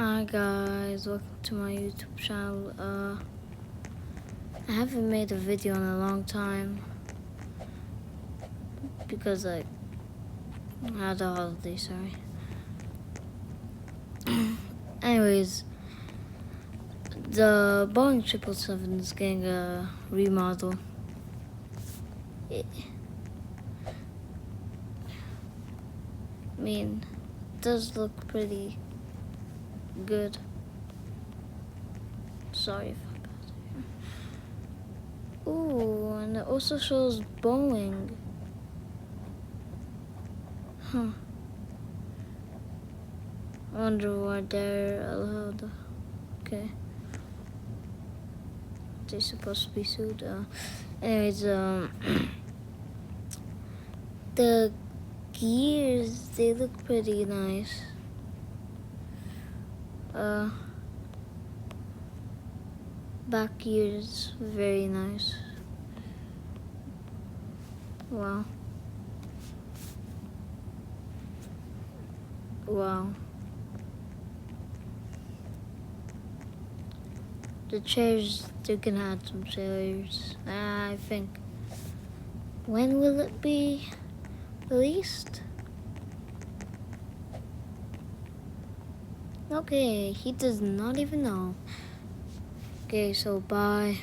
Hi guys, welcome to my YouTube channel. I haven't made a video in a long time because I had a holiday, sorry. Anyways, the Boeing 777 is getting a remodel. It does look pretty good. Sorry if I'm bad. Ooh, and it also shows Boeing. Huh. I wonder why they're allowed. Okay. They're supposed to be sued. Anyways, the gears, they look pretty nice. Back gears, very nice. Wow. Wow. The chairs, they're gonna add some chairs, I think. When will it be released? Okay, he does not even know. Okay, so bye.